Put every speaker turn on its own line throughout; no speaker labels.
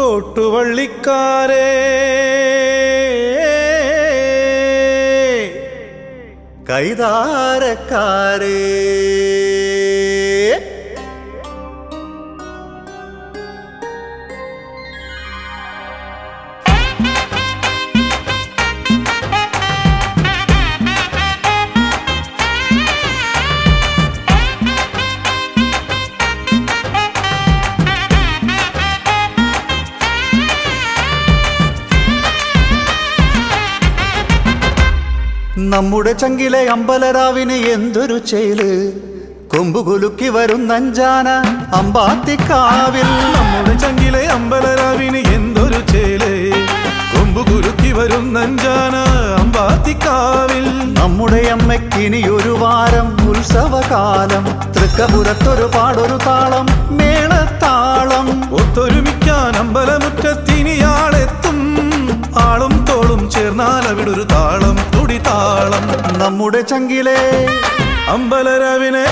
കോട്ടുവള്ളിക്കാരേ
കൈതാരക്കാരേ നമ്മുടെ ചങ്കിലെ അമ്പലരാവിന് എന്തൊരു ചേല് കൊമ്പുകുലുക്കി വരുന്നഞ്ചാന അമ്പാത്തിക്കാവിൽ.
നമ്മുടെ ചങ്കിലെ അമ്പലരാവിന് എന്തൊരു ചേല് കൊമ്പുകുലുക്കി വരുന്നഞ്ചാന അമ്പാത്തിക്കാവിൽ.
നമ്മുടെ അമ്മയ്ക്കിനി ഒരു വാരം ഉത്സവകാലം തൃക്കപുരത്തൊരു പാടൊരു താളം മേളത്താളം.
ഒത്തൊരുമിക്കാൻ അമ്പലമുറ്റത്തിനിയാളെത്തും ആളും തോളും ചേർന്നാൽ അവിടൊരു താളം തുടിതാളം.
നമ്മുടെ ചങ്കിലെ
അമ്പലരാവിനെ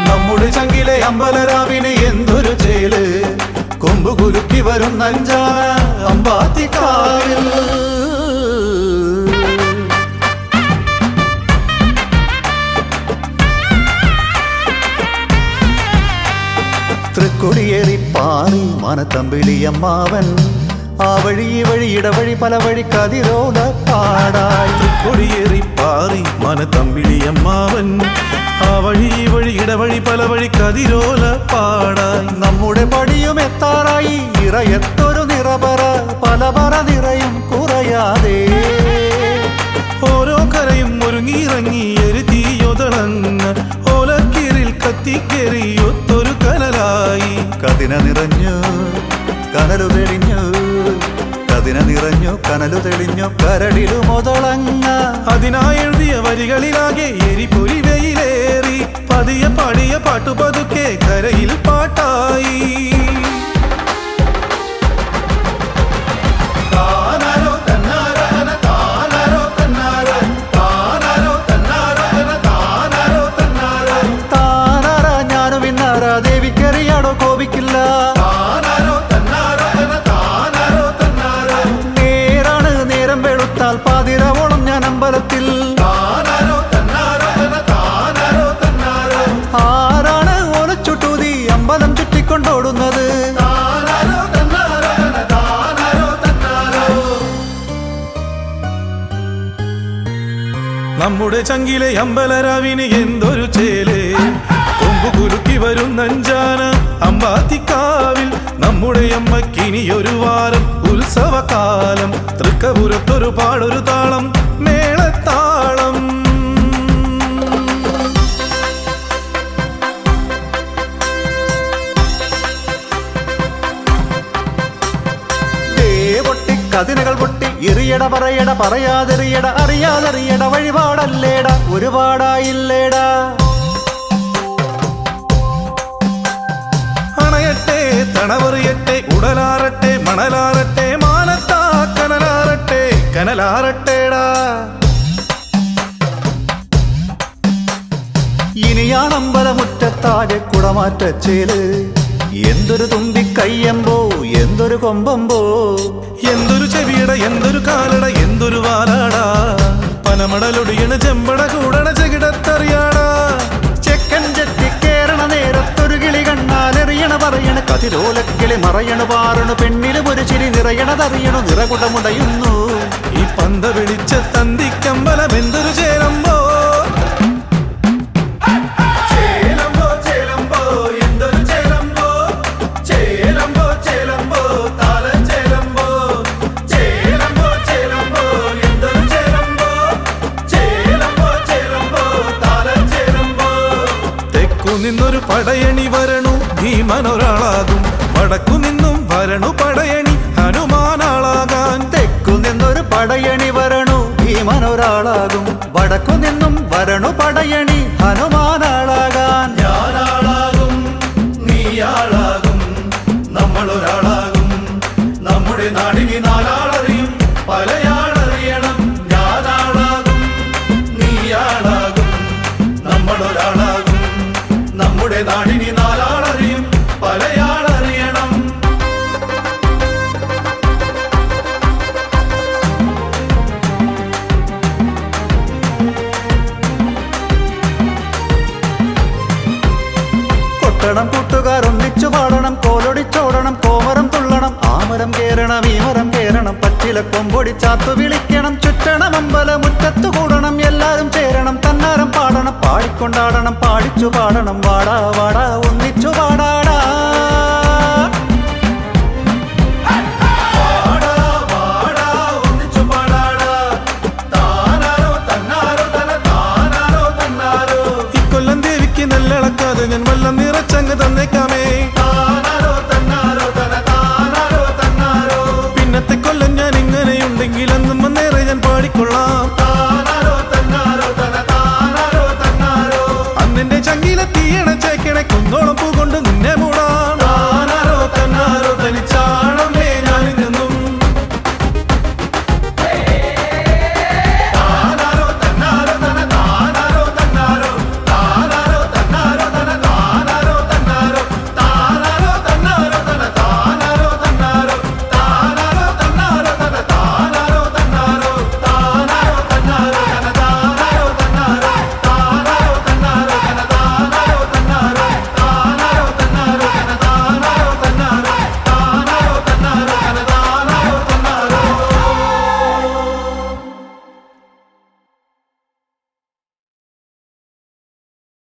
നമ്മുടെ ചങ്കിലെ അമ്പലരാവിന് എന്തൊരു ചേല് കൊമ്പുകുലുക്കി വരുന്നഞ്ചാന അമ്പാത്തിക്കാവിൽ. തൃക്കൊടിയേറി പാറി മനത്തമ്പിളിയമ്മാവൻ ആ വഴി ഈ വഴി ഇടവഴി പല വഴി കതിരോല പാടായി.
തൃക്കൊടിയേറി പാറി മനത്തമ്പിളിയമ്മാവൻ ആ വഴി ഈ വഴി ഇടവഴി പല വഴി കതിരോല പാടായി.
നമ്മുടെ പടിയും എത്താറായി ഇറയത്തൊരു നിറപറ പല പറ നിറയും കുറയാതെ.
ഓരോ കരയും ഒരുങ്ങിയിറങ്ങി എരുതിയൊതളങ്ങ ഓലക്കീറിൽ കത്തിക്കേറി ഒത്തൊരു കനലായി.
കതിന നിറഞ്ഞു കനലു തെളിഞ്ഞു കതിന നിറഞ്ഞു കനലു തെളിഞ്ഞു കരടിലു മുതളങ്ങ.
അതിനായെഴുതിയ വരികളിലാകെ എരിപൊരി വെയിലേറി പതിയെ പാടിയ പാട്ടു പതുക്കെ കരയിൽ പാട്ടായി.
ഞാനു പിന്നാര ദേവിക്കറിയാടോ കോപിക്കില്ല. നേരാണ് നേരം വെളുത്താൽ പാതിരവോളം ഞാൻ അമ്പലത്തിൽ. ആരാണ് ഓലച്ചുട്ടൂതി അമ്പലം ചുറ്റിക്കൊണ്ടോടുന്നത്?
നമ്മുടെ ചങ്കിലെ അമ്പലരാവിന് എന്തൊരു ചേല് കൊമ്പുകുലുക്കി വരുന്നഞ്ചാന അമ്പാത്തിക്കാവിൽ. നമ്മുടെ അമ്മക്കിനി ഒരു വാരം ഉത്സവകാലം തൃക്കപുരത്തൊരു പാടൊരു താളം മേളത്താളം.
കതിനകൾ പൊട്ടി എറിയട പറയട പറയാതെറിയട അറിയാതെറിയട വഴിപാടല്ലേട ഒരുപാടായില്ലേടാ.
അണയട്ടെ തണവറിയട്ടെ ഉടലാറട്ടെ മണലാറട്ടെ മാനത്താ കനലാറട്ടെ കനലാറട്ടേടാ.
ഇനിയാണമ്പലമുറ്റത്താകെ കുടമാറ്റച്ചേല് എന്തൊരു തുമ്പിക്കയ്യമ്പോ എന്തൊരു കൊമ്പമ്പോ.
എന്തൊരു ചെവിയട എന്തൊരു കാലട എന്തൊരു വാലാടാ പനമടലൊടിയണ ചെമ്പട കൂടണ ചെകിടത്തറിയാടാ.
ചെക്കൻ ചെത്തിക്കേറണ നേരത്തൊരു കിളി കണ്ണാലെറിയണ പറയണ കതിരോലക്കിളി മറയണ പാറണു പെണ്ണിലും ഒരു ചിരി നിറയണതറിയണു നിറകുടമുടയുന്നു.
ഈ പന്ത വിളിച്ച തന്തിക്കമ്പലം എന്തൊരു ചേരമ്പോ നിന്നൊരു പടയണി വരണു ഭീമനൊരാളാകും വടക്കു നിന്നും വരണു പടയണി ഹനുമാനാളാകാൻ.
തെക്കു നിന്നൊരു പടയണി വരണു ഭീമനൊരാളാകും വടക്കു നിന്നും വരണു പടയണി ഹനുമാനാളാകാൻ.
ഞാനാളാകും നീയാളാകും നമ്മളൊരാളാകും നമ്മുടെ നാടിനി നാലാളറിയും പലയാളറിയണം. ഞാനാളാകും നീയാളാകും നമ്മളൊരാളാകും നമ്മുടെ നാടിനി നാലാളറിയും പലയാളറിയണം.
കുയില കൊമ്പൊടി ചാത്തു വിളിക്കണം ചുറ്റണം അമ്പല മുറ്റത്തു കൂടണം എല്ലാരും ചേരണം തന്നാരം പാടണം പാടിക്കൊണ്ടാടണം പാടിച്ചു പാടണം വാടാ വാടാ ഒന്നിച്ചു പാടണം